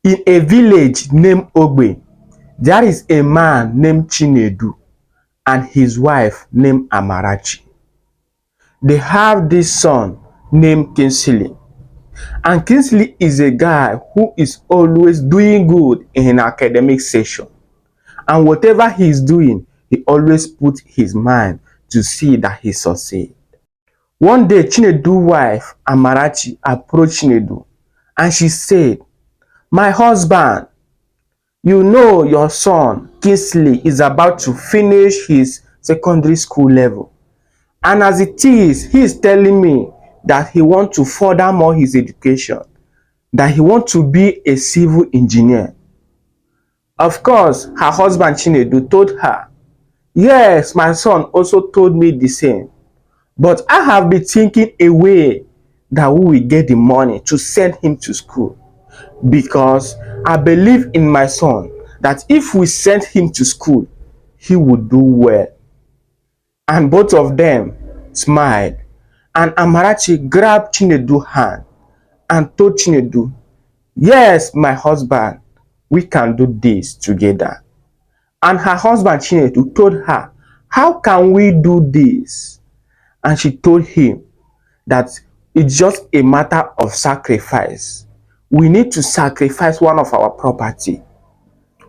In a village named Ogbe, there is a man named Chinedu and his wife named Amarachi. They have this son named Kinsley. And Kinsley is a guy who is always doing good in academic session. And whatever he is doing, he always puts his mind to see that he succeeds. One day, Chinedu's wife, Amarachi, approached Chinedu and she said, "My husband, you know your son, Kinsley, is about to finish his secondary school level. And as it is, he is telling me that he wants to further more his education, that he wants to be a civil engineer." Of course, her husband Chinedu told her, "Yes, my son also told me the same. But I have been thinking a way that we will get the money to send him to school. Because I believe in my son that if we send him to school, he would do well." And both of them smiled. And Amarachi grabbed Chinedu's hand and told Chinedu, "Yes, my husband, we can do this together." And her husband Chinedu told her, "How can we do this?" And she told him that it's just a matter of sacrifice. We need to sacrifice one of our property.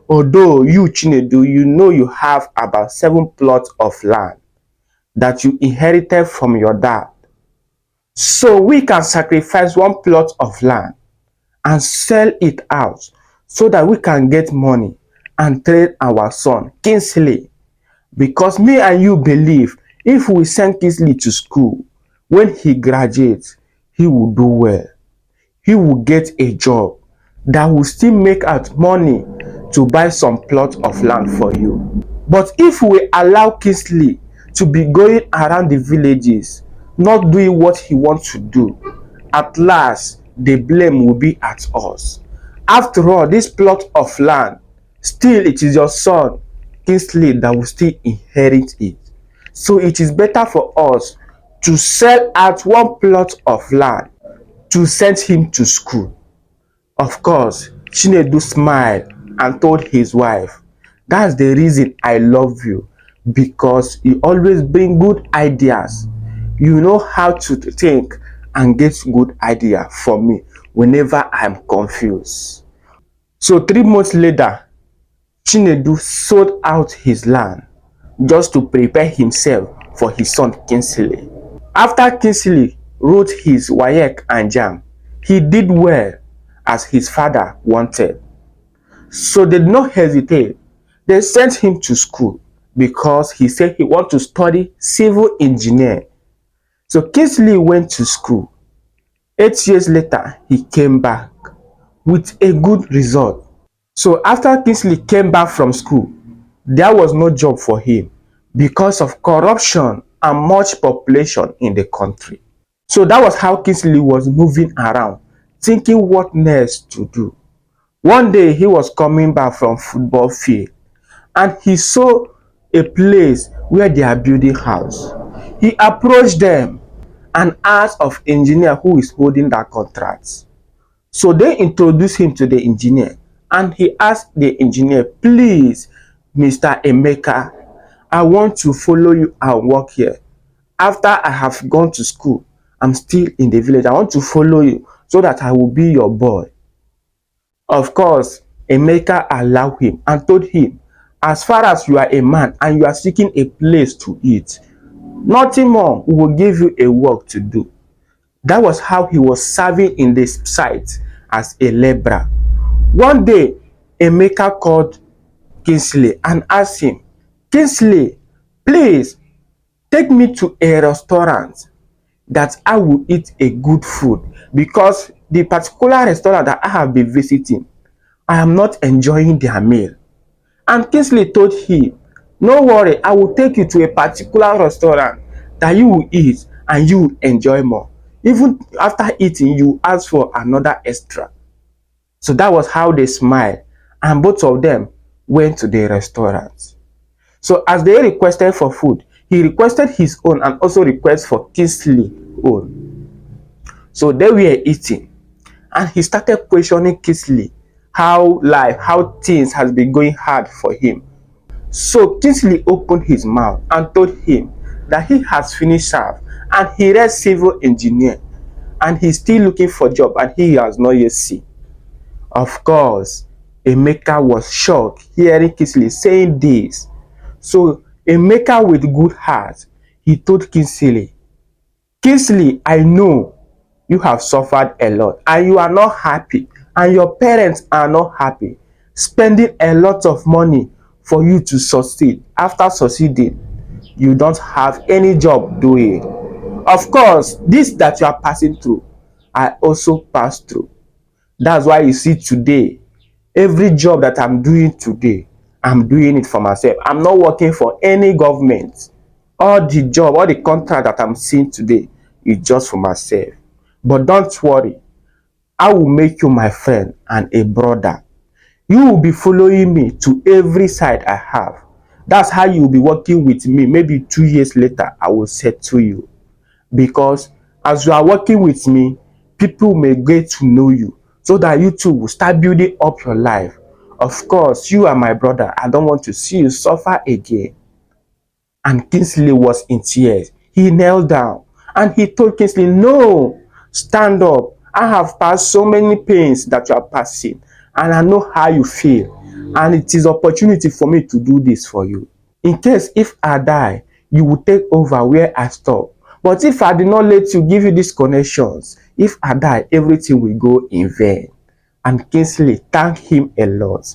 Although you, Chinedu, you know you have about 7 plots of land that you inherited from your dad. So we can sacrifice 1 plot of land and sell it out so that we can get money and train our son, Kinsley. Because me and you believe if we send Kinsley to school, when he graduates, he will do well. He will get a job that will still make out money to buy some plot of land for you. But if we allow Kinsley to be going around the villages, not doing what he wants to do, at last the blame will be at us. After all, this plot of land, still it is your son, Kinsley, that will still inherit it. So it is better for us to sell out 1 plot of land to send him to school. Of course, Chinedu smiled and told his wife, "That's the reason I love you, because you always bring good ideas. You know how to think and get good idea for me whenever I'm confused." So 3 months later, Chinedu sold out his land just to prepare himself for his son Kinsley. After Kinsley wrote his WAEC and JAMB, he did well as his father wanted. So they did not hesitate. They sent him to school because he said he wanted to study civil engineer. So Kinsley went to school. 8 years later, he came back with a good result. So after Kinsley came back from school, there was no job for him because of corruption and much population in the country. So that was how Kinsley was moving around, thinking what next to do. One day he was coming back from football field and he saw a place where they are building house. He approached them and asked of engineer who is holding that contract. So they introduced him to the engineer and he asked the engineer, "Please, Mr. Emeka, I want to follow you and work here. After I have gone to school, I'm still in the village. I want to follow you so that I will be your boy." Of course, Emeka allowed him and told him, "As far as you are a man and you are seeking a place to eat, nothing more, we will give you a work to do." That was how he was serving in this site as a laborer. One day, Emeka called Kinsley and asked him, "Kinsley, please take me to a restaurant that I will eat a good food, because the particular restaurant that I have been visiting, I am not enjoying their meal." And Kinsley told him, "No worry, I will take you to a particular restaurant that you will eat and you will enjoy more. Even after eating, you ask for another extra." So that was how they smiled and both of them went to the restaurant. So as they requested for food, he requested his own and also requested for Kinsley's own. So they were eating and he started questioning Kinsley how things has been going hard for him. So Kingsley opened his mouth and told him that he has finished serve and he read civil engineer and he's still looking for job and he has not yet seen. Of course, Emeka was shocked hearing Kingsley saying this. So Emeka with good heart, he told Kingsley, Kingsley, I know you have suffered a lot and you are not happy and your parents are not happy spending a lot of money for you to succeed. After succeeding, you don't have any job doing. Of course, this that you are passing through, I also passed through. That's why you see today, every job that I'm doing today, I'm doing it for myself. I'm not working for any government. All the job, all the contract that I'm seeing today is just for myself. But don't worry, I will make you my friend and a brother. You will be following me to every side I have. That's how you will be working with me. Maybe 2 years later, I will settle you. Because as you are working with me, people may get to know you so that you too will start building up your life. Of course, you are my brother. I don't want to see you suffer again. And Kingsley was in tears. He knelt down and he told Kingsley, no, stand up. I have passed so many pains that you are passing and I know how you feel. And it is opportunity for me to do this for you. In case if I die, you will take over where I stop. But if I did not let you give you these connections, if I die, everything will go in vain. And Kingsley thanked him a lot.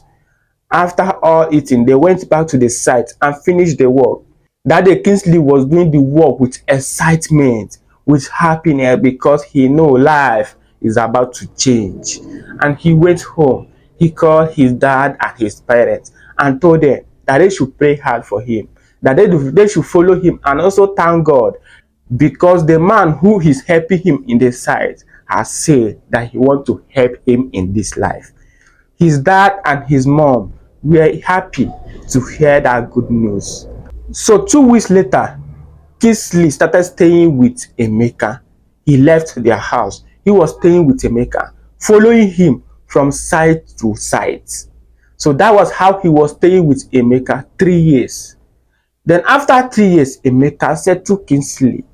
After all eating, they went back to the site and finished the work. That day, Kingsley was doing the work with excitement, with happiness, because he know life is about to change. And he went home. He called his dad and his parents and told them that they should pray hard for him, that they should follow him and also thank God because the man who is helping him in the site has said that he wants to help him in this life. His dad and his mom were happy to hear that good news. So 2 weeks later, Kingsley started staying with Emeka. He left their house. He was staying with Emeka, following him from site to site. So that was how he was staying with Emeka 3 years. Then after 3 years, Emeka said to Kingsley.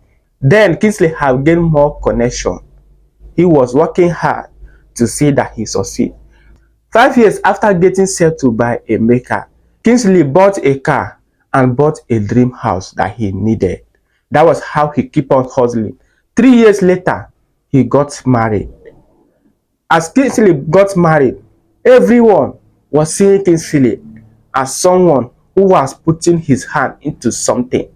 Then Kingsley had gained more connection. He was working hard to see that he succeed. 5 years after getting settled by Emeka, Kingsley bought a car and bought a dream house that he needed. That was how he kept on hustling. 3 years later, he got married. As Kingsley got married, everyone was seeing Kingsley as someone who was putting his hand into something.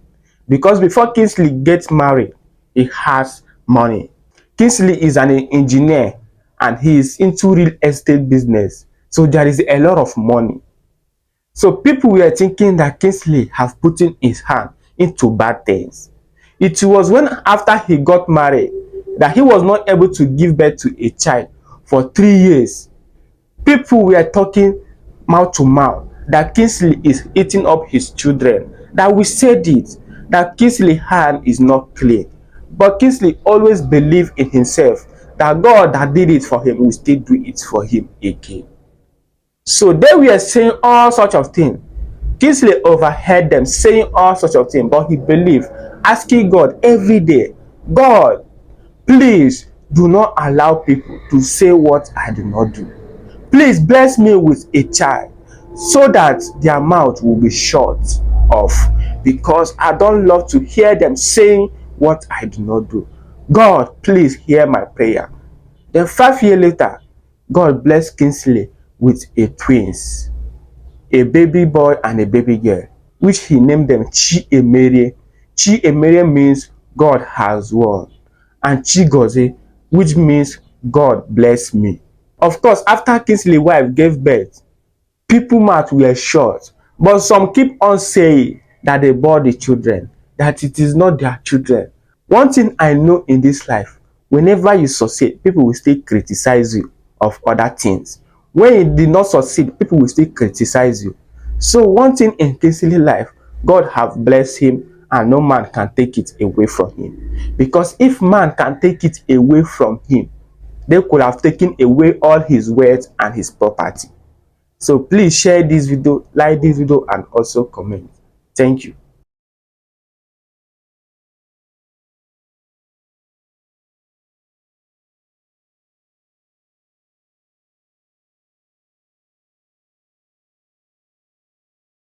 Because before Kingsley gets married, he has money. Kingsley is an engineer and he is into real estate business. So there is a lot of money. So people were thinking that Kingsley have put in his hand into bad things. It was when after he got married that he was not able to give birth to a child for 3 years. People were talking mouth to mouth that Kingsley is eating up his children. That we said it, that Kingsley's hand is not clean. But Kingsley always believed in himself that God that did it for him will still do it for him again. So they were saying all sorts of things. Kingsley overheard them saying all sorts of things, but he believed, asking God every day, God, please do not allow people to say what I do not do. Please bless me with a child so that their mouth will be shut off, because I don't love to hear them saying what I do not do. God, please hear my prayer. Then 5 years later, God blessed Kingsley with a twins, a baby boy and a baby girl, which he named them Chi Emerie. Chi Emerie means God has won, and Chigozie, which means God bless me. Of course, after Kingsley's wife gave birth, people mouth were shut, but some keep on saying that they bore the children, that it is not their children. One thing I know in this life, whenever you succeed, people will still criticize you of other things. When you did not succeed, people will still criticize you. So one thing in Kingsley's life, God have blessed him and no man can take it away from him. Because if man can take it away from him, they could have taken away all his wealth and his property. So please share this video, like this video, and also comment. Thank you.